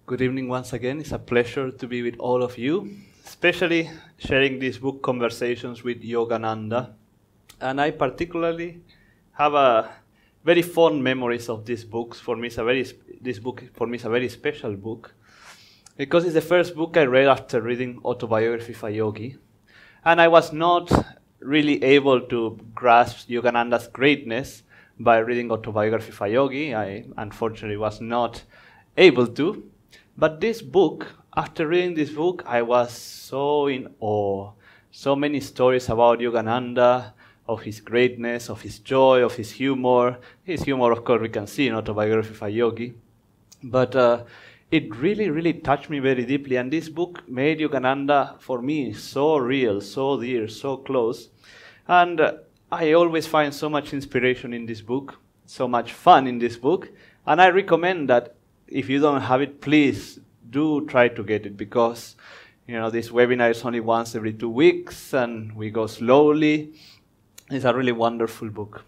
Good evening once again. It's a pleasure to be with all of you, especially sharing these book conversations with Yogananda. And I particularly have a very fond memories of these books. This book for me is a very special book because it's the first book I read after reading Autobiography of a Yogi. And I was not really able to grasp Yogananda's greatness by reading Autobiography of a Yogi. I unfortunately was not able to. But this book, after reading this book, I was so in awe. So many stories about Yogananda, of his greatness, of his joy, of his humor. His humor, of course, we can see in Autobiography of a Yogi. But it really, really touched me very deeply. And this book made Yogananda, for me, so real, so dear, so close. And I always find so much inspiration in this book, so much fun in this book. And I recommend that if you don't have it, please do try to get it, because this webinar is only once every 2 weeks and we go slowly. It's a really wonderful book.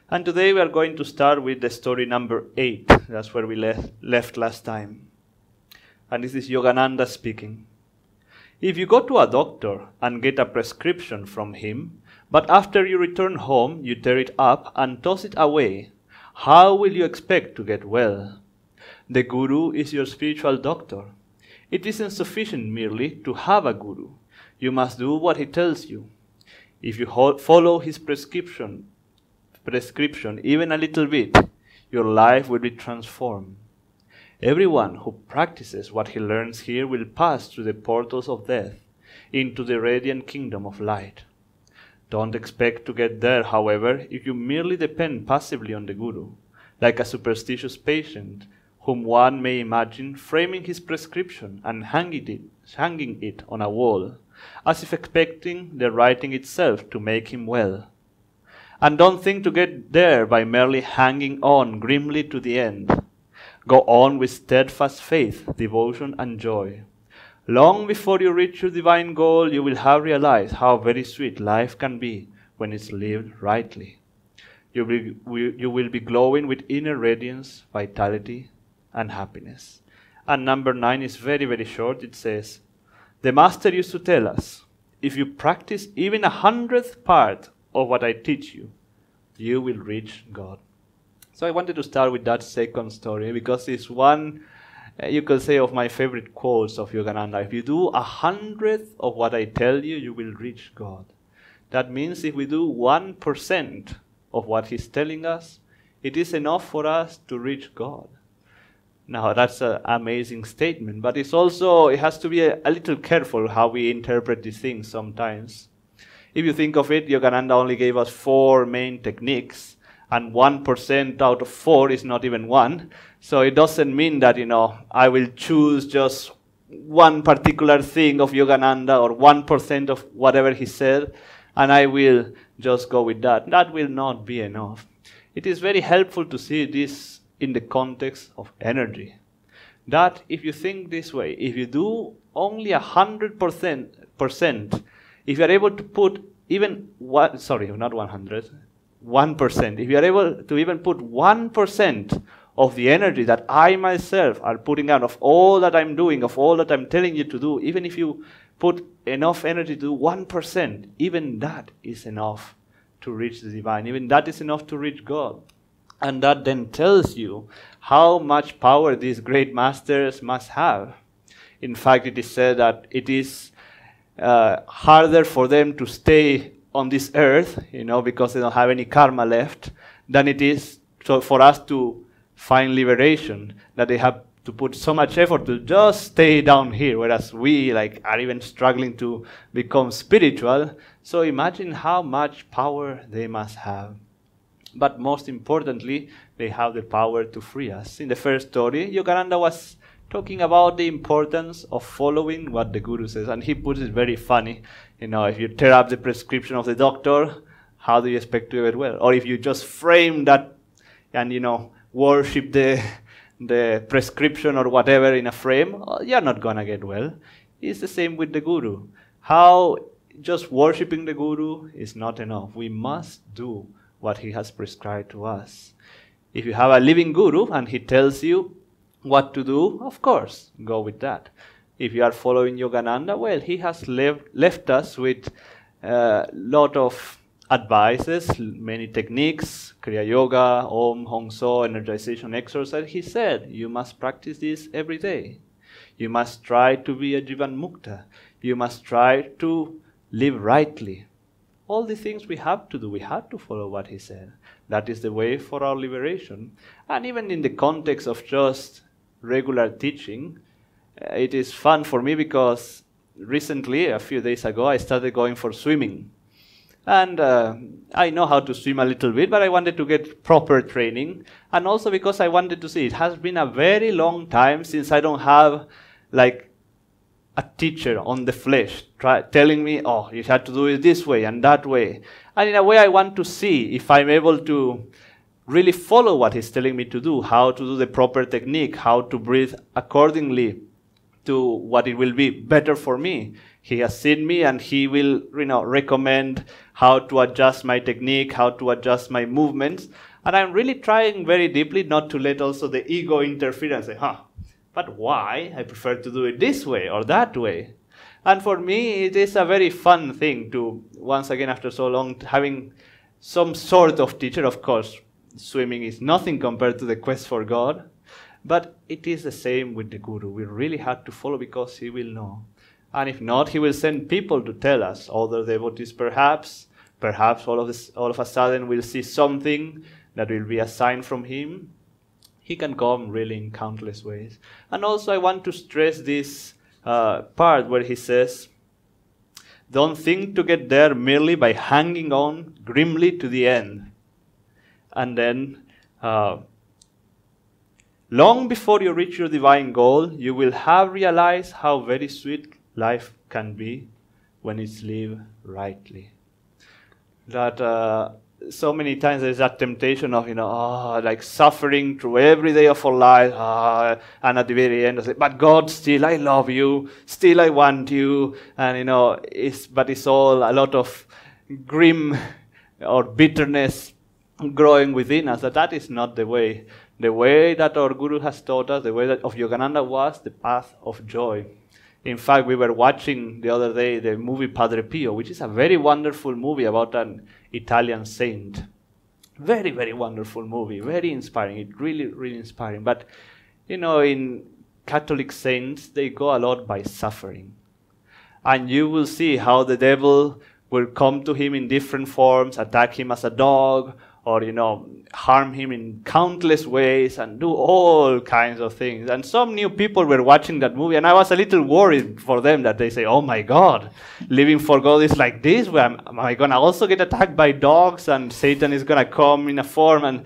And today we are going to start with the story number 8. That's where we left last time. And this is Yogananda speaking. If you go to a doctor and get a prescription from him, but after you return home you tear it up and toss it away, how will you expect to get well? The guru is your spiritual doctor. It isn't sufficient merely to have a guru. You must do what he tells you. If you follow his prescription even a little bit, your life will be transformed. Everyone who practices what he learns here will pass through the portals of death into the radiant kingdom of light. Don't expect to get there, however, if you merely depend passively on the guru, like a superstitious patient whom one may imagine framing his prescription and hanging it on a wall, as if expecting the writing itself to make him well. And don't think to get there by merely hanging on grimly to the end. Go on with steadfast faith, devotion, and joy. Long before you reach your divine goal, you will have realized how very sweet life can be when it's lived rightly. You will be glowing with inner radiance, vitality, and happiness. And number 9 is very, very short. It says, the master used to tell us, if you practice even 100th part of what I teach you, you will reach God. So I wanted to start with that second story because it's one, you could say, of my favorite quotes of Yogananda. If you do 100th of what I tell you, you will reach God. That means if we do 1% of what he's telling us, it is enough for us to reach God. Now, that's an amazing statement, but it has to be a little careful how we interpret these things sometimes. If you think of it, Yogananda only gave us 4 main techniques, and 1% out of 4 is not even 1. So it doesn't mean that, I will choose just one particular thing of Yogananda or 1% of whatever he said, and I will just go with that. That will not be enough. It is very helpful to see this in the context of energy. That if you think this way, if you do only 100%, if you are able to put even 1%, if you are able to even put 1% of the energy that I myself are putting out, of all that I'm doing, of all that I'm telling you to do, even if you put enough energy to do 1%, even that is enough to reach the divine. Even that is enough to reach God. And that then tells you how much power these great masters must have. In fact, it is said that it is harder for them to stay on this earth, because they don't have any karma left, than it is for us to find liberation, that they have to put so much effort to just stay down here, whereas we are even struggling to become spiritual. So imagine how much power they must have. But most importantly, they have the power to free us. In the first story, Yogananda was talking about the importance of following what the guru says. And he puts it very funny. If you tear up the prescription of the doctor, how do you expect to get well? Or if you just frame that and, worship the prescription or whatever in a frame, you're not going to get well. It's the same with the guru. How just worshiping the guru is not enough. We must do what he has prescribed to us. If you have a living guru and he tells you what to do, of course, go with that. If you are following Yogananda, well, he has left us with a lot of advices, many techniques, Kriya Yoga, Om, Hong So, energization exercise. He said, you must practice this every day. You must try to be a Jivan Mukta. You must try to live rightly. All the things we have to do, we have to follow what he said. That is the way for our liberation. And even in the context of just regular teaching, it is fun for me because recently, a few days ago, I started going for swimming. And I know how to swim a little bit, but I wanted to get proper training. And also because I wanted to see, it has been a very long time since I don't have like a teacher on the flesh telling me, oh, you have to do it this way and that way. And in a way, I want to see if I'm able to really follow what he's telling me to do, how to do the proper technique, how to breathe accordingly to what it will be better for me. He has seen me and he will, recommend how to adjust my technique, how to adjust my movements. And I'm really trying very deeply not to let also the ego interfere and say, but why? I prefer to do it this way or that way. And for me, it is a very fun thing to, once again, after so long, having some sort of teacher. Of course, swimming is nothing compared to the quest for God. But it is the same with the Guru. We really have to follow because he will know. And if not, he will send people to tell us. Other devotees perhaps all of a sudden we'll see something that will be a sign from him. He can come really in countless ways. And also I want to stress this part where he says, don't think to get there merely by hanging on grimly to the end. And then, long before you reach your divine goal, you will have realized how very sweet life can be when it's lived rightly. That so many times there's that temptation of, like suffering through every day of our life, and at the very end, I say, but God, still I love you, still I want you, and but it's all a lot of grim or bitterness growing within us. That is not the way. The way that our Guru has taught us, the way that of Yogananda was the path of joy. In fact, we were watching the other day the movie Padre Pio, which is a very wonderful movie about an Italian saint. Very, very wonderful movie, very inspiring. It really, really inspiring. But, in Catholic saints, they go a lot by suffering. And you will see how the devil will come to him in different forms, attack him as a dog, or, harm him in countless ways and do all kinds of things. And some new people were watching that movie, and I was a little worried for them that they say, oh my God, living for God is like this? Am I going to also get attacked by dogs and Satan is going to come in a form?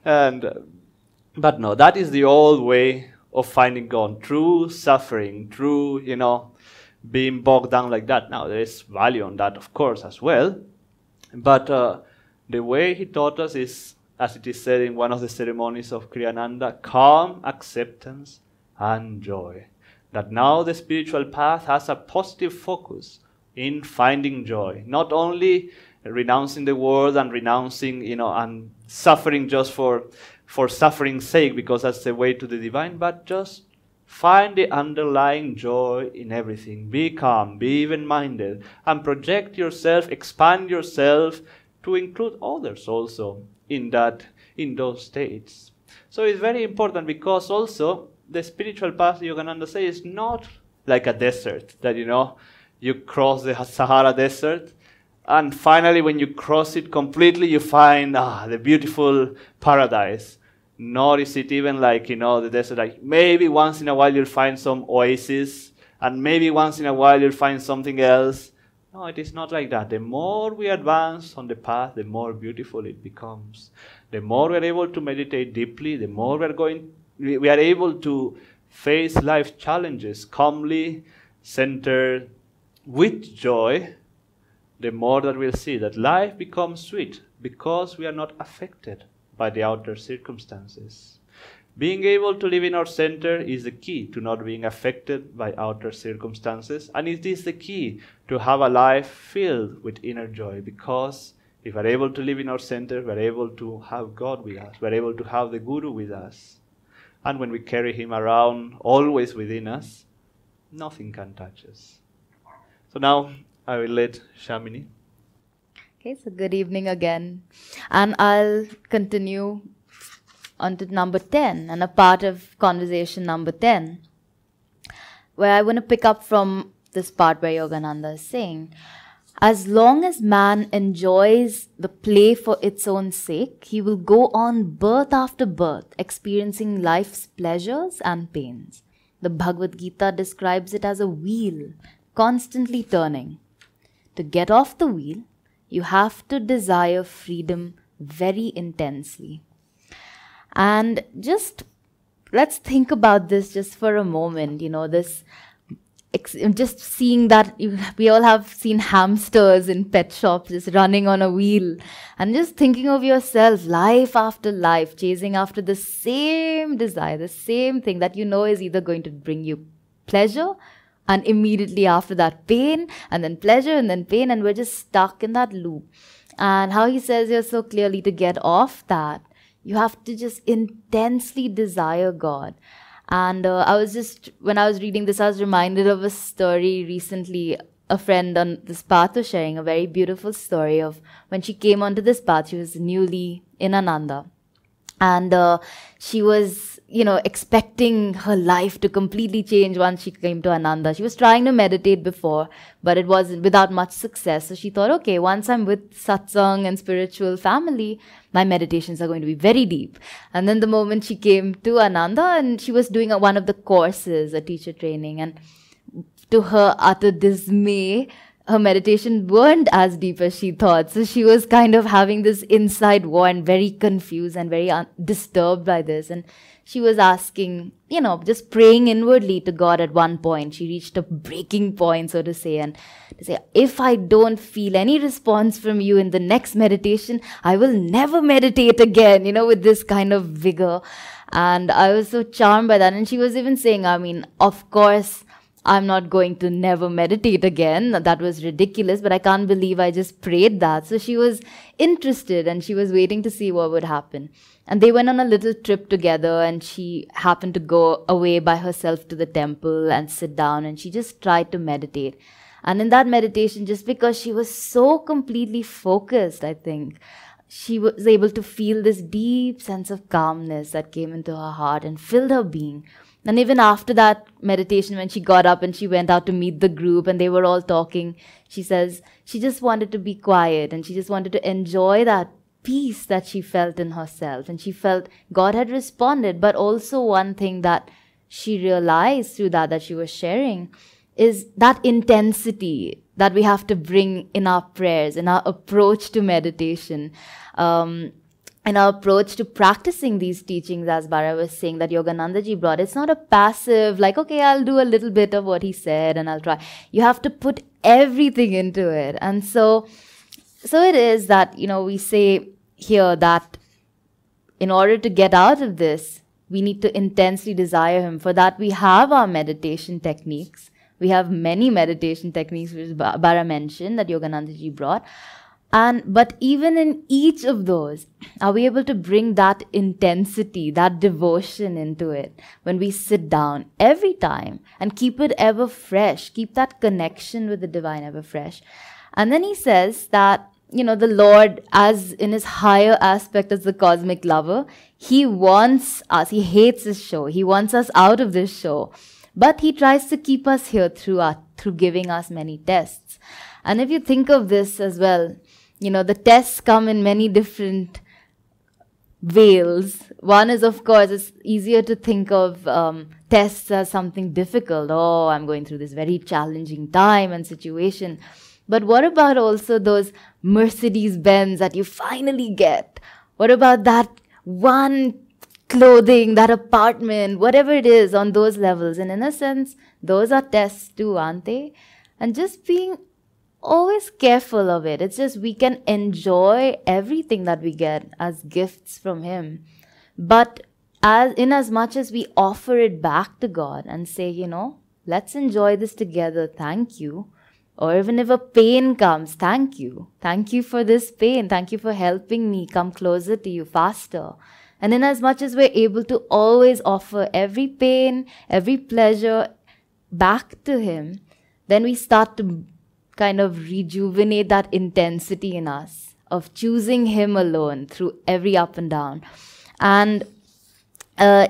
But no, that is the old way of finding God, through suffering, through, being bogged down like that. Now, there is value on that, of course, as well. But the way he taught us is, as it is said in one of the ceremonies of Kriyananda, calm acceptance and joy. That now the spiritual path has a positive focus in finding joy. Not only renouncing the world and renouncing, and suffering just for suffering's sake, because that's the way to the divine, but just find the underlying joy in everything. Be calm, be even-minded, and project yourself, expand yourself to include others also in those states. So it's very important, because also the spiritual path, Yogananda says, is not like a desert that, you cross the Sahara Desert, and finally when you cross it completely, you find the beautiful paradise. Nor is it even like, the desert, like maybe once in a while you'll find some oasis, and maybe once in a while you'll find something else. No, it is not like that. The more we advance on the path, the more beautiful it becomes. The more we are able to meditate deeply, the more we are able to face life's challenges calmly, centered, with joy, the more that we'll see that life becomes sweet because we are not affected by the outer circumstances. Being able to live in our center is the key to not being affected by outer circumstances, and it is the key to have a life filled with inner joy, because if we're able to live in our center, we're able to have God with us, we're able to have the Guru with us. And when we carry him around, always within us, nothing can touch us. So now I will let Shamini. Okay, so good evening again. And I'll continue on to number 10 and a part of conversation number 10, where I want to pick up from this part where Yogananda is saying, as long as man enjoys the play for its own sake, he will go on birth after birth, experiencing life's pleasures and pains. The Bhagavad Gita describes it as a wheel, constantly turning. To get off the wheel, you have to desire freedom very intensely. And just let's think about this just for a moment, just seeing that we all have seen hamsters in pet shops just running on a wheel, and just thinking of yourself life after life, chasing after the same desire, the same thing that is either going to bring you pleasure, and immediately after that pain, and then pleasure, and then pain, and we're just stuck in that loop. And how he says here so clearly, to get off that, you have to just intensely desire God. And when I was reading this, I was reminded of a story recently. A friend on this path was sharing a very beautiful story of when she came onto this path. She was newly in Ananda. And she was, expecting her life to completely change once she came to Ananda. She was trying to meditate before, but it was without much success. So she thought, okay, once I'm with satsang and spiritual family, my meditations are going to be very deep. And then the moment she came to Ananda, and she was doing one of the courses, a teacher training, and to her utter dismay, her meditation weren't as deep as she thought. So she was kind of having this inside war and very confused and very disturbed by this. And she was asking, just praying inwardly to God at one point. She reached a breaking point, so to say, and to say, if I don't feel any response from you in the next meditation, I will never meditate again, with this kind of vigor. And I was so charmed by that. And she was even saying, of course, I'm not going to never meditate again. That was ridiculous, but I can't believe I just prayed that. So she was interested and she was waiting to see what would happen. And they went on a little trip together, and she happened to go away by herself to the temple and sit down, and she just tried to meditate. And in that meditation, just because she was so completely focused, I think, she was able to feel this deep sense of calmness that came into her heart and filled her being. And even after that meditation, when she got up and she went out to meet the group and they were all talking, she says she just wanted to be quiet and she just wanted to enjoy that peace that she felt in herself. And she felt God had responded. But also one thing that she realized through that she was sharing is that intensity that we have to bring in our prayers, in our approach to meditation, in our approach to practicing these teachings, as Bara was saying, that Yogananda ji brought. It's not a passive, like, okay, I'll do a little bit of what he said and I'll try. You have to put everything into it. And so it is that, we say here that in order to get out of this, we need to intensely desire him. For that, we have our meditation techniques. We have many meditation techniques, which Bara mentioned, that Yogananda ji brought. But even in each of those, are we able to bring that intensity, that devotion into it when we sit down every time and keep it ever fresh, keep that connection with the divine ever fresh? And then he says that, the Lord, as in his higher aspect as the cosmic lover, he wants us, he hates this show, he wants us out of this show. But he tries to keep us here through giving us many tests. And if you think of this as well, the tests come in many different veils. One is, of course, it's easier to think of tests as something difficult. Oh, I'm going through this very challenging time and situation. But what about also those Mercedes-Benz that you finally get? What about that one clothing, that apartment, whatever it is on those levels? And in a sense, those are tests too, aren't they? And just being always careful of it. It's just we can enjoy everything that we get as gifts from him. But as much as we offer it back to God and say, let's enjoy this together, thank you. Or even if a pain comes, thank you. Thank you for this pain. Thank you for helping me come closer to you faster. And in as much as we're able to always offer every pain, every pleasure back to Him, then we start to kind of rejuvenate that intensity in us of choosing Him alone through every up and down. And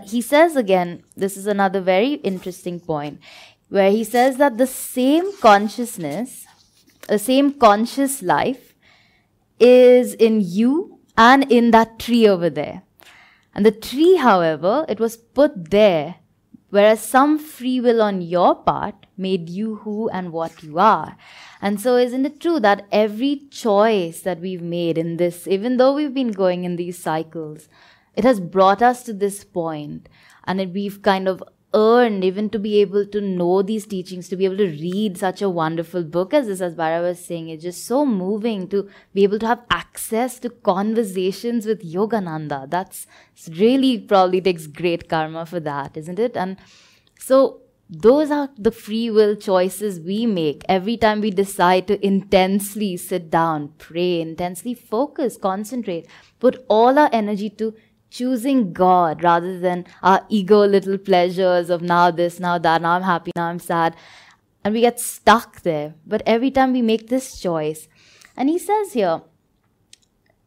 he says again, this is another very interesting point, where he says that the same consciousness, the same conscious life is in you and in that tree over there. And the tree, however, it was put there, whereas some free will on your part made you who and what you are. And so isn't it true that every choice that we've made in this, even though we've been going in these cycles, it has brought us to this point, and we've kind of earned even to be able to know these teachings, to be able to read such a wonderful book as this, as Bara was saying. It's just so moving to be able to have access to conversations with Yogananda. That's really probably takes great karma for that, isn't it? And so those are the free will choices we make every time we decide to intensely sit down, pray, intensely focus, concentrate, put all our energy to choosing God rather than our ego little pleasures of now this, now that, now I'm happy, now I'm sad. And we get stuck there. But every time we make this choice, and he says here,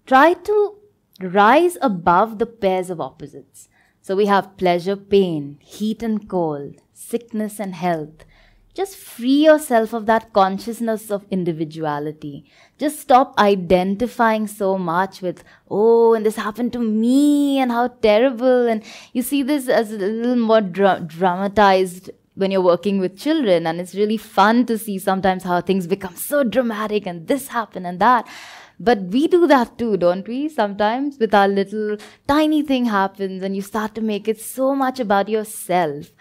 try to rise above the pairs of opposites. So we have pleasure, pain, heat and cold, sickness and health. Just free yourself of that consciousness of individuality. Just stop identifying so much with, oh, and this happened to me, and how terrible. And you see this as a little more dramatized when you're working with children. And it's really fun to see sometimes how things become so dramatic, and this happened and that. But we do that too, don't we? Sometimes with our little tiny thing happens, and you start to make it so much about yourself.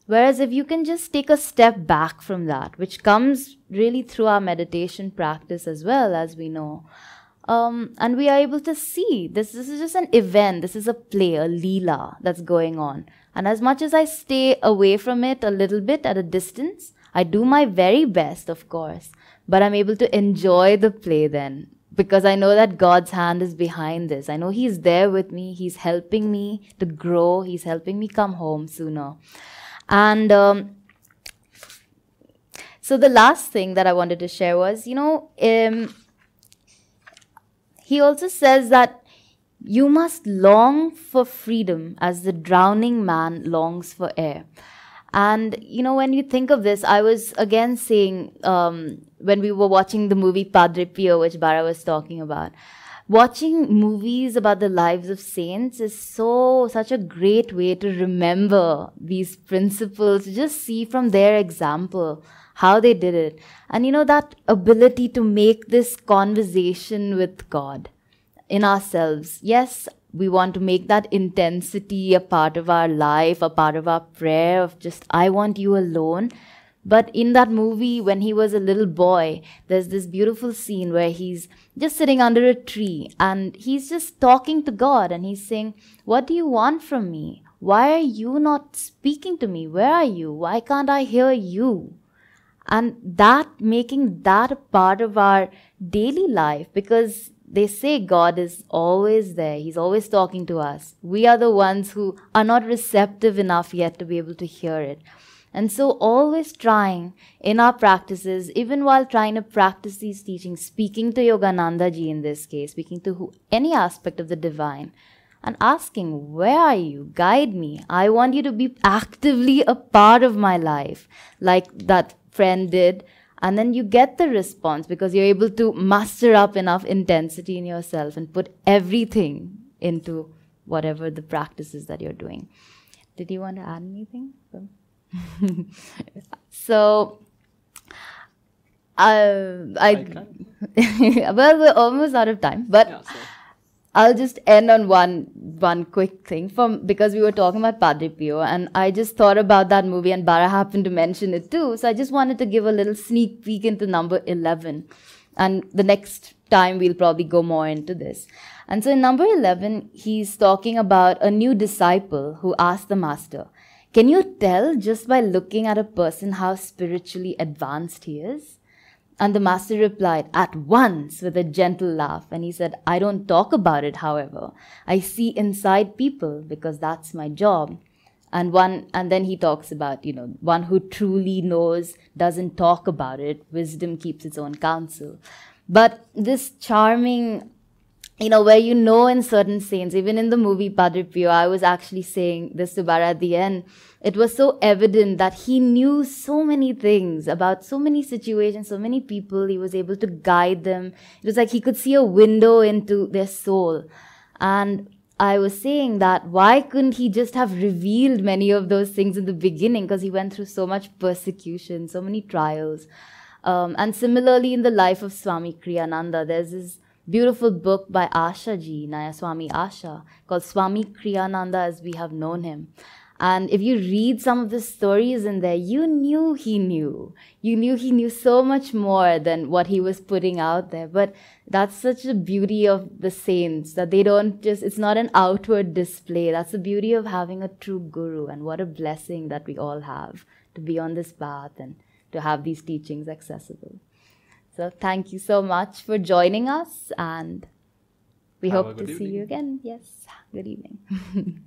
Whereas if you can just take a step back from that, which comes really through our meditation practice as well, as we know, and we are able to see this is just an event, this is a play, a leela that's going on. And as much as I stay away from it a little bit at a distance, I do my very best, of course, but I'm able to enjoy the play then, because I know that God's hand is behind this. I know He's there with me, He's helping me to grow, He's helping me come home sooner. And so the last thing that I wanted to share was, he also says that you must long for freedom as the drowning man longs for air. And, when you think of this, I was again saying, when we were watching the movie Padre Pio, which Bara was talking about, watching movies about the lives of saints is such a great way to remember these principles, just see from their example how they did it. And that ability to make this conversation with God in ourselves. Yes, we want to make that intensity a part of our life, a part of our prayer of just, I want you alone. But in that movie, when he was a little boy, there's this beautiful scene where he's just sitting under a tree and he's just talking to God and he's saying, what do you want from me? Why are you not speaking to me? Where are you? Why can't I hear you? And that, making that a part of our daily life, because they say God is always there. He's always talking to us. We are the ones who are not receptive enough yet to be able to hear it. And so always trying in our practices, even while trying to practice these teachings, speaking to Yogananda ji in this case, speaking to any aspect of the divine, and asking, where are you? Guide me. I want you to be actively a part of my life, like that friend did. And then you get the response because you're able to muster up enough intensity in yourself and put everything into whatever the practices that you're doing. Did you want to add anything? So, well, we're almost out of time, but yeah, I'll just end on one quick thing because we were talking about Padre Pio, and I just thought about that movie, and Bara happened to mention it too. So I just wanted to give a little sneak peek into number 11, and the next time we'll probably go more into this. And so in number 11, he's talking about a new disciple who asked the master, can you tell just by looking at a person how spiritually advanced he is? And the master replied, "At once," with a gentle laugh. And he said, "I don't talk about it, however. I see inside people because that's my job." And then he talks about, one who truly knows doesn't talk about it. Wisdom keeps its own counsel. But this charming, where in certain scenes, even in the movie Padre Pio, I was actually saying this to Bara at the end, it was so evident that he knew so many things about so many situations, so many people. He was able to guide them. It was like he could see a window into their soul. And I was saying that why couldn't he just have revealed many of those things in the beginning? Because he went through so much persecution, so many trials. And similarly, in the life of Swami Kriyananda, there's this beautiful book by Asha ji, Naya Swami Asha, called Swami Kriyananda as We Have Known Him. And if you read some of the stories in there, you knew he knew. You knew he knew so much more than what he was putting out there. But that's such a beauty of the saints, that they don't just, it's not an outward display. That's the beauty of having a true guru. And what a blessing that we all have to be on this path and to have these teachings accessible. So thank you so much for joining us, and we hope to see you again. Yes, good evening.